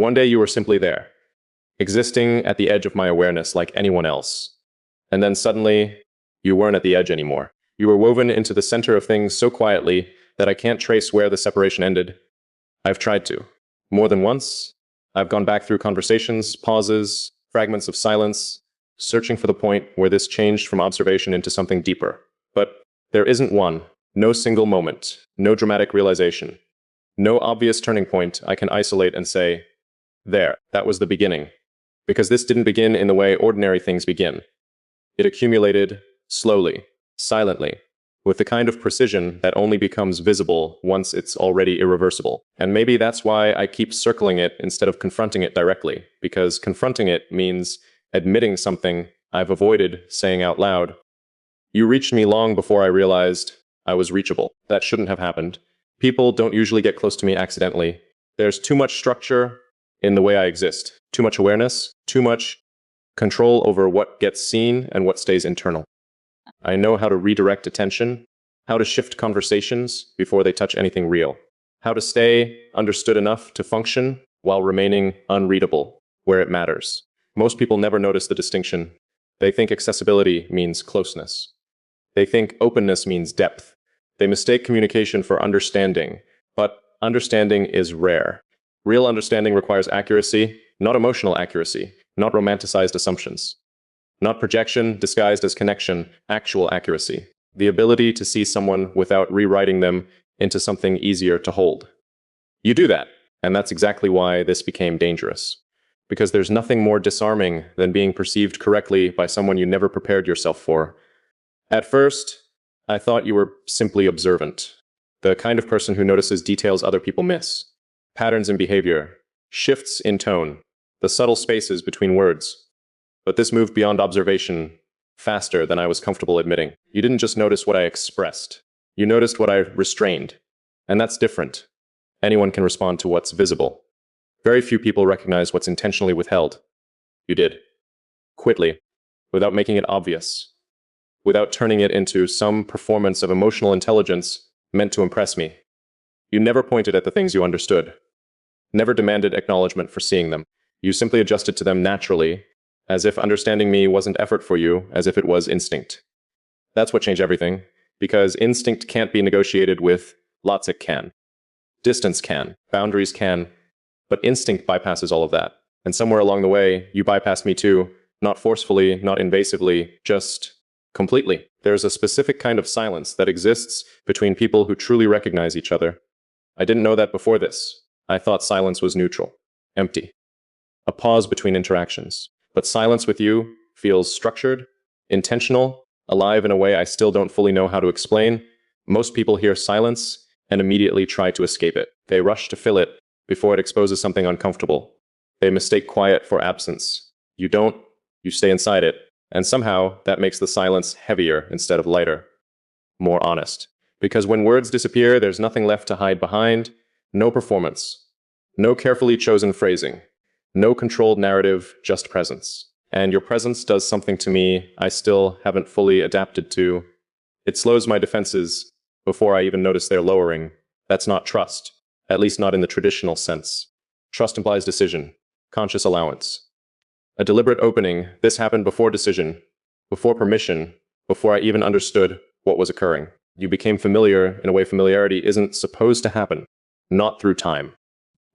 One day you were simply there, existing at the edge of my awareness like anyone else. And then suddenly, you weren't at the edge anymore. You were woven into the center of things so quietly that I can't trace where the separation ended. I've tried to. More than once, I've gone back through conversations, pauses, fragments of silence, searching for the point where this changed from observation into something deeper. But there isn't one, no single moment, no dramatic realization, no obvious turning point I can isolate and say, there, that was the beginning. Because this didn't begin in the way ordinary things begin. It accumulated slowly, silently, with the kind of precision that only becomes visible once it's already irreversible. And maybe that's why I keep circling it instead of confronting it directly, because confronting it means admitting something I've avoided saying out loud. You reached me long before I realized I was reachable. That shouldn't have happened. People don't usually get close to me accidentally. There's too much structure in the way I exist, too much awareness, too much control over what gets seen and what stays internal. I know how to redirect attention, how to shift conversations before they touch anything real, how to stay understood enough to function while remaining unreadable where it matters. Most people never notice the distinction. They think accessibility means closeness. They think openness means depth. They mistake communication for understanding, but understanding is rare. Real understanding requires accuracy, not emotional accuracy, not romanticized assumptions. Not projection disguised as connection, actual accuracy. The ability to see someone without rewriting them into something easier to hold. You do that, and that's exactly why this became dangerous. Because there's nothing more disarming than being perceived correctly by someone you never prepared yourself for. At first, I thought you were simply observant, the kind of person who notices details other people miss, patterns in behavior, shifts in tone, the subtle spaces between words. But this moved beyond observation faster than I was comfortable admitting. You didn't just notice what I expressed. You noticed what I restrained. And that's different. Anyone can respond to what's visible. Very few people recognize what's intentionally withheld. You did. Quickly, without making it obvious, without turning it into some performance of emotional intelligence meant to impress me. You never pointed at the things you understood, never demanded acknowledgement for seeing them. You simply adjusted to them naturally, as if understanding me wasn't effort for you, as if it was instinct. That's what changed everything, because instinct can't be negotiated with logic can. Distance can, boundaries can, but instinct bypasses all of that. And somewhere along the way, you bypassed me too, not forcefully, not invasively, just completely. There's a specific kind of silence that exists between people who truly recognize each other. I didn't know that before this. I thought silence was neutral, empty, a pause between interactions. But silence with you feels structured, intentional, alive in a way I still don't fully know how to explain. Most people hear silence and immediately try to escape it. They rush to fill it before it exposes something uncomfortable. They mistake quiet for absence. You don't, you stay inside it. And somehow that makes the silence heavier instead of lighter, more honest. Because when words disappear, there's nothing left to hide behind, no performance, no carefully chosen phrasing, no controlled narrative, just presence. And your presence does something to me I still haven't fully adapted to. It slows my defenses before I even notice they're lowering. That's not trust, at least not in the traditional sense. Trust implies decision, conscious allowance. A deliberate opening. This happened before decision, before permission, before I even understood what was occurring. You became familiar in a way familiarity isn't supposed to happen. Not through time.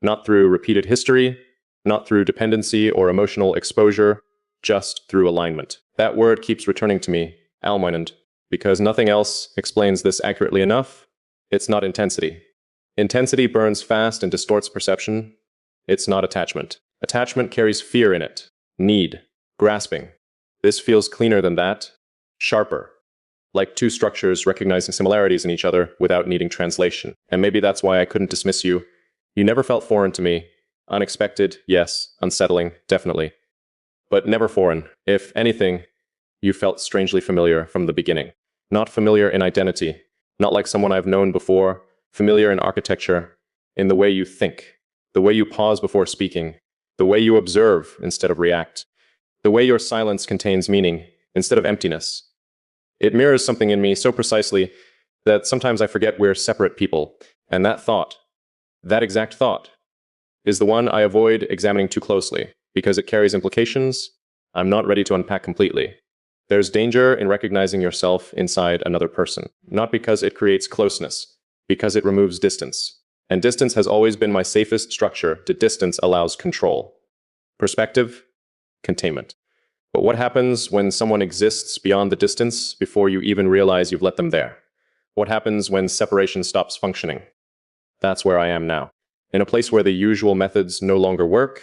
Not through repeated history, not through dependency or emotional exposure, just through alignment. That word keeps returning to me, alignment, because nothing else explains this accurately enough. It's not intensity. Intensity burns fast and distorts perception. It's not attachment. Attachment carries fear in it. Need. Grasping. This feels cleaner than that. Sharper. Like two structures recognizing similarities in each other without needing translation. And maybe that's why I couldn't dismiss you. You never felt foreign to me. Unexpected, yes. Unsettling, definitely. But never foreign. If anything, you felt strangely familiar from the beginning. Not familiar in identity. Not like someone I've known before. Familiar in architecture. In the way you think. The way you pause before speaking. The way you observe instead of react. The way your silence contains meaning instead of emptiness. It mirrors something in me so precisely that sometimes I forget we're separate people. And that thought, that exact thought, is the one I avoid examining too closely, because it carries implications I'm not ready to unpack completely. There's danger in recognizing yourself inside another person, not because it creates closeness, because it removes distance. And distance has always been my safest structure. Distance allows control, perspective, containment. But what happens when someone exists beyond the distance before you even realize you've let them there? What happens when separation stops functioning? That's where I am now. In a place where the usual methods no longer work,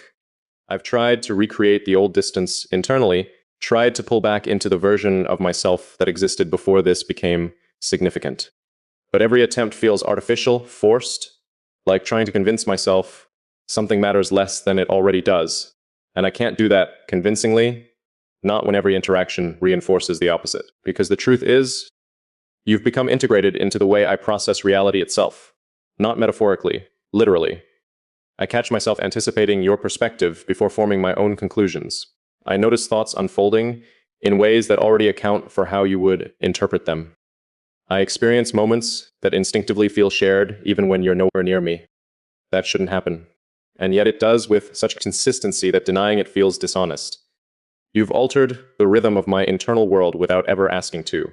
I've tried to recreate the old distance internally, tried to pull back into the version of myself that existed before this became significant. But every attempt feels artificial, forced, like trying to convince myself something matters less than it already does. And I can't do that convincingly, not when every interaction reinforces the opposite. Because the truth is, you've become integrated into the way I process reality itself. Not metaphorically, literally. I catch myself anticipating your perspective before forming my own conclusions. I notice thoughts unfolding in ways that already account for how you would interpret them. I experience moments that instinctively feel shared even when you're nowhere near me. That shouldn't happen. And yet it does with such consistency that denying it feels dishonest. You've altered the rhythm of my internal world without ever asking to.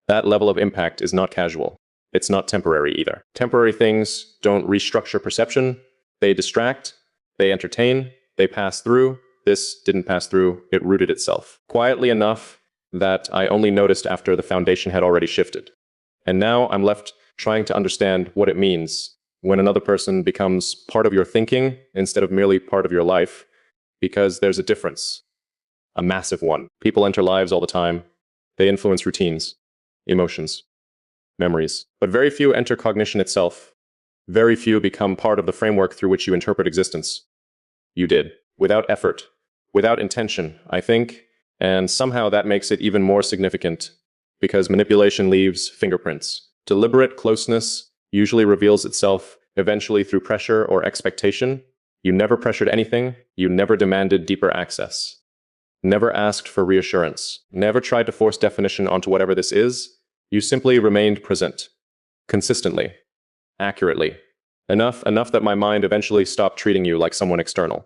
That level of impact is not casual. It's not temporary either. Temporary things don't restructure perception. They distract, they entertain, they pass through. This didn't pass through, it rooted itself. Quietly enough that I only noticed after the foundation had already shifted. And now I'm left trying to understand what it means when another person becomes part of your thinking instead of merely part of your life, because there's a difference. A massive one. People enter lives all the time. They influence routines, emotions, memories. But very few enter cognition itself. Very few become part of the framework through which you interpret existence. You did. Without effort. Without intention, I think. And somehow that makes it even more significant, because manipulation leaves fingerprints. Deliberate closeness usually reveals itself eventually through pressure or expectation. You never pressured anything. You never demanded deeper access. Never asked for reassurance. Never tried to force definition onto whatever this is. You simply remained present. Consistently. Accurately. Enough that my mind eventually stopped treating you like someone external.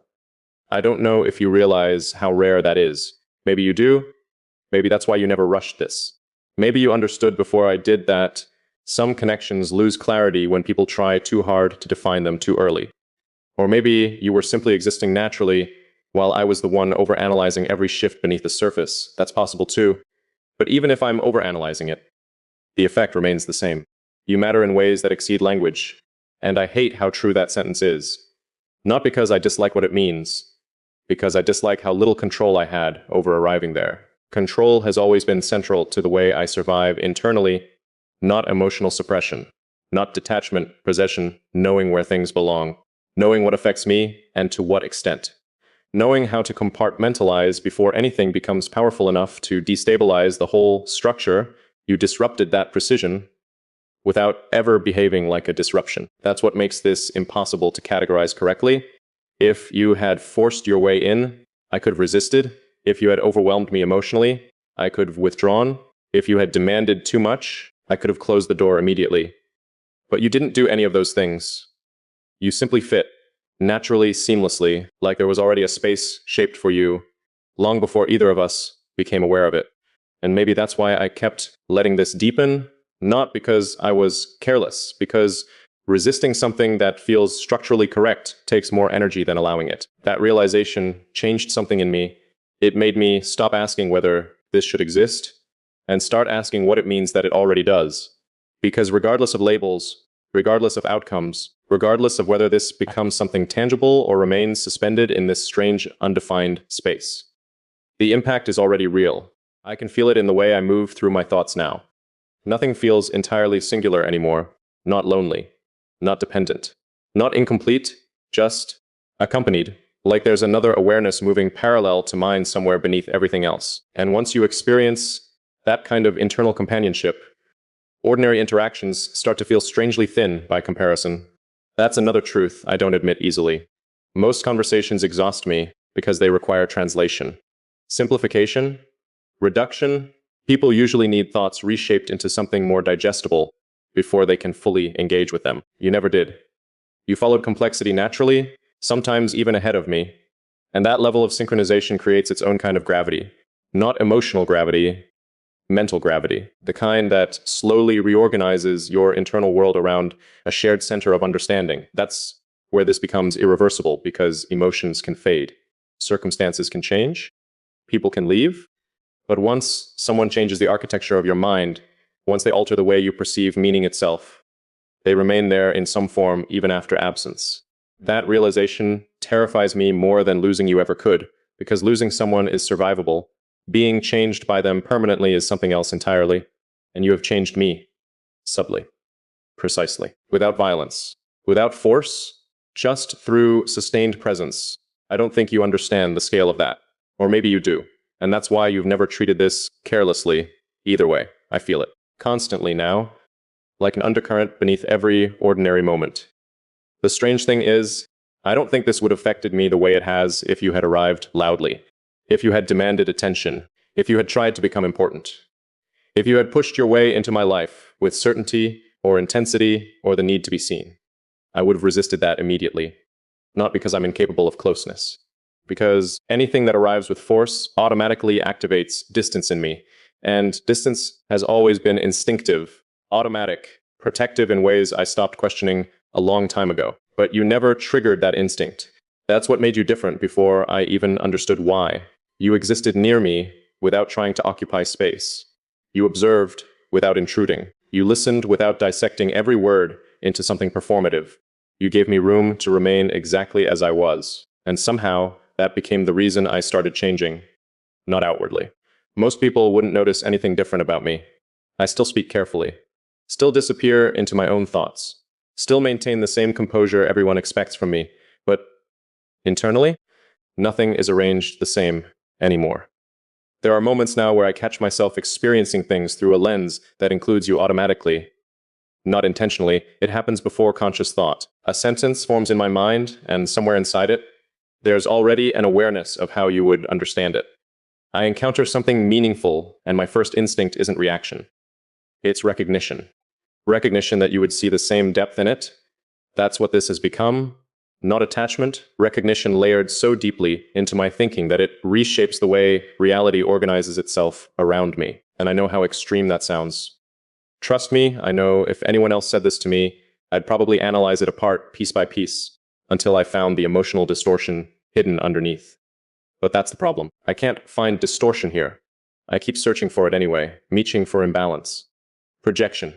I don't know if you realize how rare that is. Maybe you do. Maybe that's why you never rushed this. Maybe you understood before I did that some connections lose clarity when people try too hard to define them too early. Or maybe you were simply existing naturally while I was the one overanalyzing every shift beneath the surface. That's possible too. But even if I'm overanalyzing it, the effect remains the same. You matter in ways that exceed language. And I hate how true that sentence is. Not because I dislike what it means, because I dislike how little control I had over arriving there. Control has always been central to the way I survive internally, not emotional suppression, not detachment, possession, knowing where things belong, knowing what affects me and to what extent, knowing how to compartmentalize before anything becomes powerful enough to destabilize the whole structure. You disrupted that precision without ever behaving like a disruption. That's what makes this impossible to categorize correctly. If you had forced your way in, I could have resisted. If you had overwhelmed me emotionally, I could have withdrawn. If you had demanded too much, I could have closed the door immediately. But you didn't do any of those things. You simply fit, naturally, seamlessly, like there was already a space shaped for you, long before either of us became aware of it. And maybe that's why I kept letting this deepen, not because I was careless, because resisting something that feels structurally correct takes more energy than allowing it. That realization changed something in me. It made me stop asking whether this should exist and start asking what it means that it already does. Because regardless of labels, regardless of outcomes, regardless of whether this becomes something tangible or remains suspended in this strange, undefined space, the impact is already real. I can feel it in the way I move through my thoughts now. Nothing feels entirely singular anymore, not lonely, not dependent, not incomplete, just accompanied, like there's another awareness moving parallel to mine somewhere beneath everything else. And once you experience that kind of internal companionship, ordinary interactions start to feel strangely thin by comparison. That's another truth I don't admit easily. Most conversations exhaust me because they require translation. Simplification, reduction. People usually need thoughts reshaped into something more digestible before they can fully engage with them. You never did. You followed complexity naturally, sometimes even ahead of me. And that level of synchronization creates its own kind of gravity. Not emotional gravity, mental gravity. The kind that slowly reorganizes your internal world around a shared center of understanding. That's where this becomes irreversible because emotions can fade. Circumstances can change. People can leave. But once someone changes the architecture of your mind, once they alter the way you perceive meaning itself, they remain there in some form even after absence. That realization terrifies me more than losing you ever could, because losing someone is survivable. Being changed by them permanently is something else entirely, and you have changed me, subtly, precisely, without violence, without force, just through sustained presence. I don't think you understand the scale of that. Or maybe you do, and that's why you've never treated this carelessly. Either way, I feel it. Constantly now, like an undercurrent beneath every ordinary moment. The strange thing is, I don't think this would have affected me the way it has if you had arrived loudly, if you had demanded attention, if you had tried to become important, if you had pushed your way into my life with certainty or intensity or the need to be seen. I would have resisted that immediately, not because I'm incapable of closeness, because anything that arrives with force automatically activates distance in me, and distance has always been instinctive, automatic, protective in ways I stopped questioning a long time ago. But you never triggered that instinct. That's what made you different before I even understood why. You existed near me without trying to occupy space. You observed without intruding. You listened without dissecting every word into something performative. You gave me room to remain exactly as I was. And somehow, that became the reason I started changing. Not outwardly. Most people wouldn't notice anything different about me. I still speak carefully. Still disappear into my own thoughts. Still maintain the same composure everyone expects from me. But internally, nothing is arranged the same anymore. There are moments now where I catch myself experiencing things through a lens that includes you automatically. Not intentionally, it happens before conscious thought. A sentence forms in my mind, and somewhere inside it, there's already an awareness of how you would understand it. I encounter something meaningful, and my first instinct isn't reaction. It's recognition. Recognition that you would see the same depth in it. That's what this has become. Not attachment, recognition layered so deeply into my thinking that it reshapes the way reality organizes itself around me. And I know how extreme that sounds. Trust me, I know if anyone else said this to me, I'd probably analyze it apart piece by piece until I found the emotional distortion hidden underneath. But that's the problem. I can't find distortion here. I keep searching for it anyway, reaching for imbalance. Projection.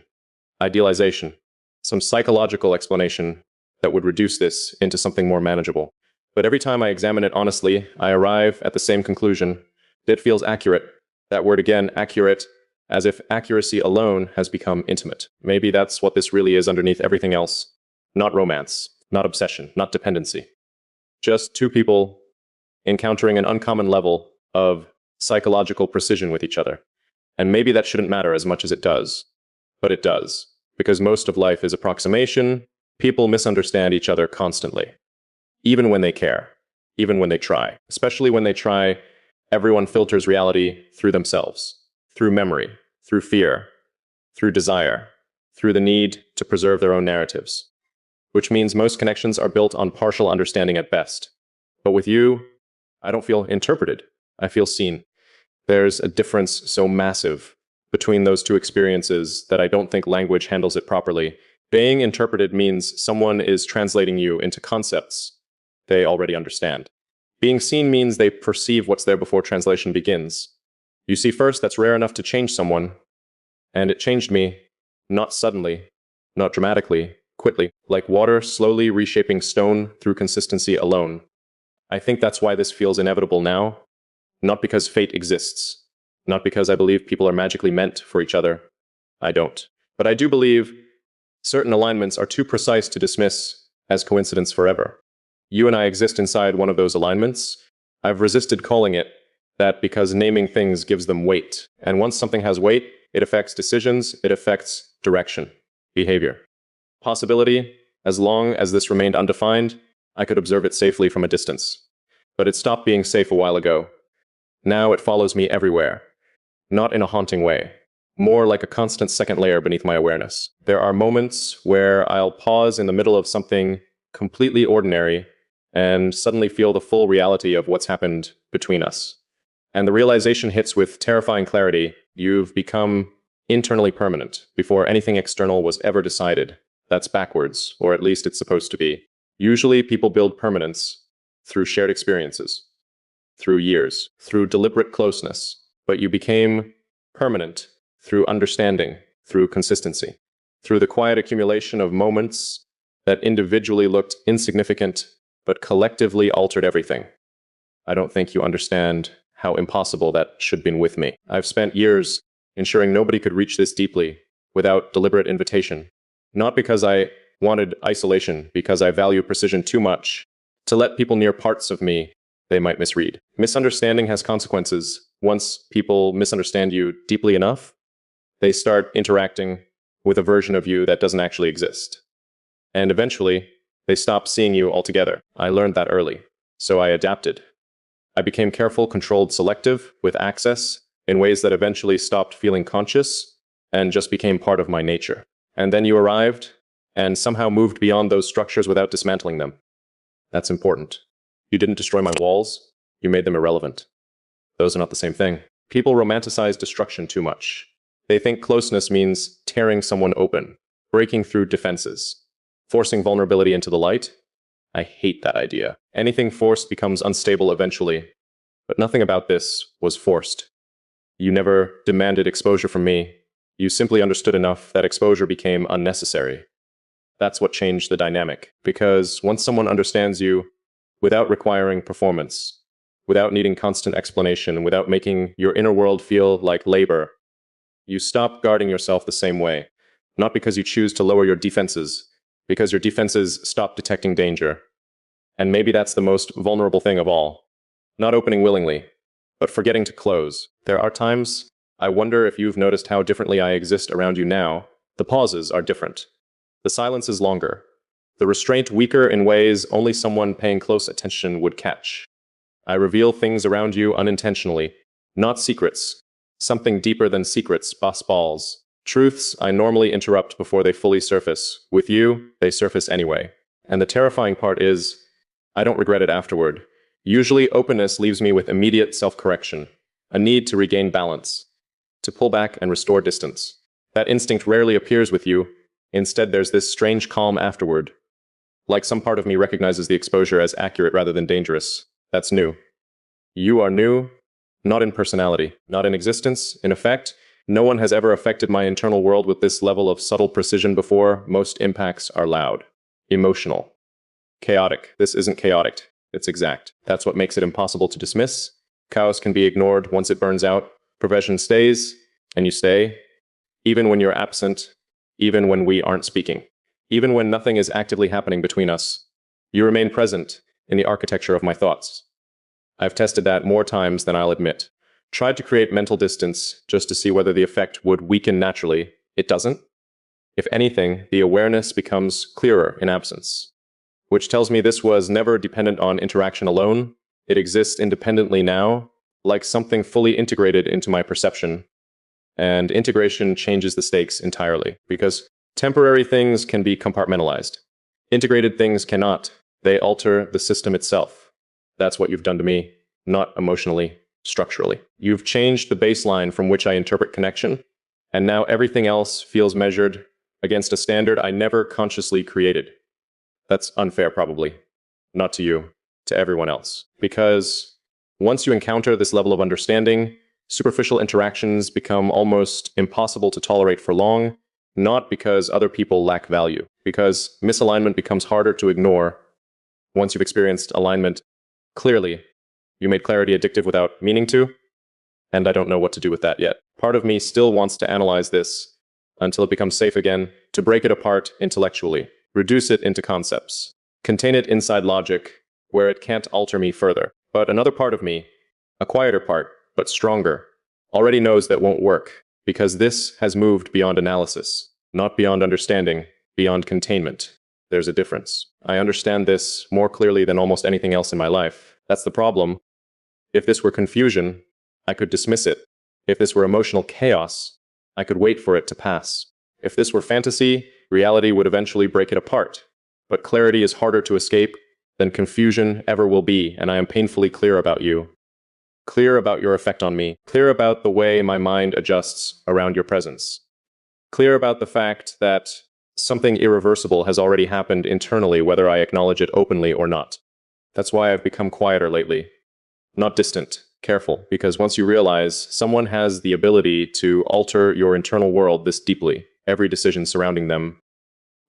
Idealization. Some psychological explanation that would reduce this into something more manageable. But every time I examine it honestly, I arrive at the same conclusion. It feels accurate. That word again, accurate, as if accuracy alone has become intimate. Maybe that's what this really is underneath everything else. Not romance, not obsession, not dependency. Just two people encountering an uncommon level of psychological precision with each other. And maybe that shouldn't matter as much as it does. But it does. Because most of life is approximation. People misunderstand each other constantly. Even when they care. Even when they try. Especially when they try, everyone filters reality through themselves. Through memory. Through fear. Through desire. Through the need to preserve their own narratives. Which means most connections are built on partial understanding at best. But with you, I don't feel interpreted. I feel seen. There's a difference so massive between those two experiences that I don't think language handles it properly. Being interpreted means someone is translating you into concepts they already understand. Being seen means they perceive what's there before translation begins. You see, first, that's rare enough to change someone. And it changed me, not suddenly, not dramatically, quickly, like water slowly reshaping stone through consistency alone. I think that's why this feels inevitable now. Not because fate exists. Not because I believe people are magically meant for each other. I don't. But I do believe certain alignments are too precise to dismiss as coincidence forever. You and I exist inside one of those alignments. I've resisted calling it that because naming things gives them weight. And once something has weight, it affects decisions, it affects direction, behavior. Possibility, as long as this remained undefined, I could observe it safely from a distance. But it stopped being safe a while ago. Now it follows me everywhere. Not in a haunting way. More like a constant second layer beneath my awareness. There are moments where I'll pause in the middle of something completely ordinary and suddenly feel the full reality of what's happened between us. And the realization hits with terrifying clarity. You've become internally permanent before anything external was ever decided. That's backwards, or at least it's supposed to be. Usually people build permanence through shared experiences, through years, through deliberate closeness. But you became permanent through understanding, through consistency, through the quiet accumulation of moments that individually looked insignificant, but collectively altered everything. I don't think you understand how impossible that should have been with me. I've spent years ensuring nobody could reach this deeply without deliberate invitation. Not because I wanted isolation, because I value precision too much to let people near parts of me they might misread. Misunderstanding has consequences. Once people misunderstand you deeply enough, they start interacting with a version of you that doesn't actually exist. And eventually, they stop seeing you altogether. I learned that early, so I adapted. I became careful, controlled, selective with access in ways that eventually stopped feeling conscious and just became part of my nature. And then you arrived and somehow moved beyond those structures without dismantling them. That's important. You didn't destroy my walls, you made them irrelevant. Those are not the same thing. People romanticize destruction too much. They think closeness means tearing someone open, breaking through defenses, forcing vulnerability into the light. I hate that idea. Anything forced becomes unstable eventually, but nothing about this was forced. You never demanded exposure from me. You simply understood enough that exposure became unnecessary. That's what changed the dynamic, because once someone understands you without requiring performance, without needing constant explanation, without making your inner world feel like labor, you stop guarding yourself the same way. Not because you choose to lower your defenses, because your defenses stop detecting danger. And maybe that's the most vulnerable thing of all. Not opening willingly, but forgetting to close. There are times I wonder if you've noticed how differently I exist around you now. The pauses are different. The silence is longer. The restraint weaker in ways only someone paying close attention would catch. I reveal things around you unintentionally, not secrets. Something deeper than secrets, boss balls. Truths I normally interrupt before they fully surface. With you, they surface anyway. And the terrifying part is, I don't regret it afterward. Usually, openness leaves me with immediate self-correction, a need to regain balance, to pull back and restore distance. That instinct rarely appears with you. Instead, there's this strange calm afterward. Like some part of me recognizes the exposure as accurate rather than dangerous. That's new. You are new, not in personality, not in existence. In effect, no one has ever affected my internal world with this level of subtle precision before. Most impacts are loud, emotional, chaotic. This isn't chaotic. It's exact. That's what makes it impossible to dismiss. Chaos can be ignored once it burns out. Profession stays, and you stay, even when you're absent, even when we aren't speaking, even when nothing is actively happening between us. You remain present in the architecture of my thoughts. I've tested that more times than I'll admit. Tried to create mental distance just to see whether the effect would weaken naturally. It doesn't. If anything, the awareness becomes clearer in absence, which tells me this was never dependent on interaction alone. It exists independently now, like something fully integrated into my perception. And integration changes the stakes entirely, because temporary things can be compartmentalized. Integrated things cannot. They alter the system itself. That's what you've done to me, not emotionally, structurally. You've changed the baseline from which I interpret connection, and now everything else feels measured against a standard I never consciously created. That's unfair, probably. Not to you, to everyone else. Because once you encounter this level of understanding, superficial interactions become almost impossible to tolerate for long, not because other people lack value, because misalignment becomes harder to ignore. Once you've experienced alignment clearly, you made clarity addictive without meaning to, and I don't know what to do with that yet. Part of me still wants to analyze this until it becomes safe again, to break it apart intellectually, reduce it into concepts, contain it inside logic where it can't alter me further. But another part of me, a quieter part, but stronger, already knows that won't work, because this has moved beyond analysis, not beyond understanding, beyond containment. There's a difference. I understand this more clearly than almost anything else in my life. That's the problem. If this were confusion, I could dismiss it. If this were emotional chaos, I could wait for it to pass. If this were fantasy, reality would eventually break it apart. But clarity is harder to escape, than confusion ever will be, and I am painfully clear about you. Clear about your effect on me. Clear about the way my mind adjusts around your presence. Clear about the fact that something irreversible has already happened internally, whether I acknowledge it openly or not. That's why I've become quieter lately. Not distant, careful, because once you realize someone has the ability to alter your internal world this deeply, every decision surrounding them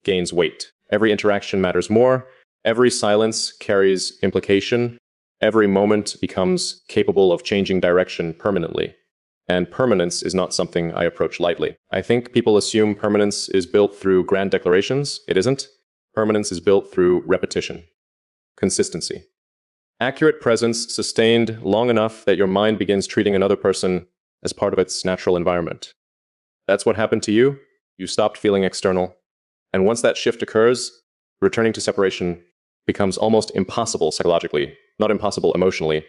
gains weight. Every interaction matters more. Every silence carries implication. Every moment becomes capable of changing direction permanently. And permanence is not something I approach lightly. I think people assume permanence is built through grand declarations. It isn't. Permanence is built through repetition, consistency. Accurate presence sustained long enough that your mind begins treating another person as part of its natural environment. That's what happened to you. You stopped feeling external. And once that shift occurs, returning to separation becomes almost impossible psychologically, not impossible emotionally,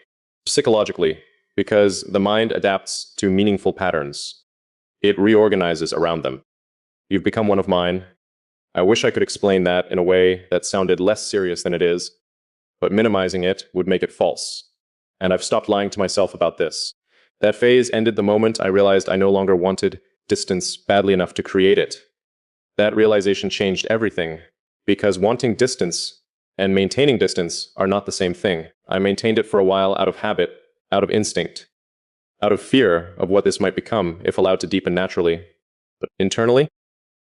psychologically, because the mind adapts to meaningful patterns. It reorganizes around them. You've become one of mine. I wish I could explain that in a way that sounded less serious than it is, but minimizing it would make it false. And I've stopped lying to myself about this. That phase ended the moment I realized I no longer wanted distance badly enough to create it. That realization changed everything, because wanting distance and maintaining distance are not the same thing. I maintained it for a while out of habit, out of instinct, out of fear of what this might become if allowed to deepen naturally. But internally,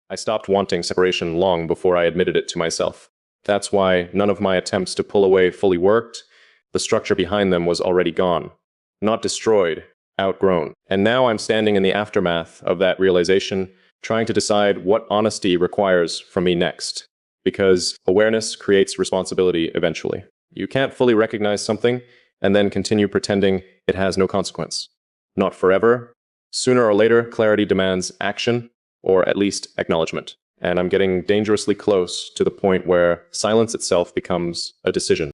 I stopped wanting separation long before I admitted it to myself. That's why none of my attempts to pull away fully worked. The structure behind them was already gone. Not destroyed, outgrown. And now I'm standing in the aftermath of that realization, trying to decide what honesty requires from me next. Because awareness creates responsibility eventually. You can't fully recognize something and then continue pretending it has no consequence. Not forever. Sooner or later, clarity demands action, or at least acknowledgement. And I'm getting dangerously close to the point where silence itself becomes a decision.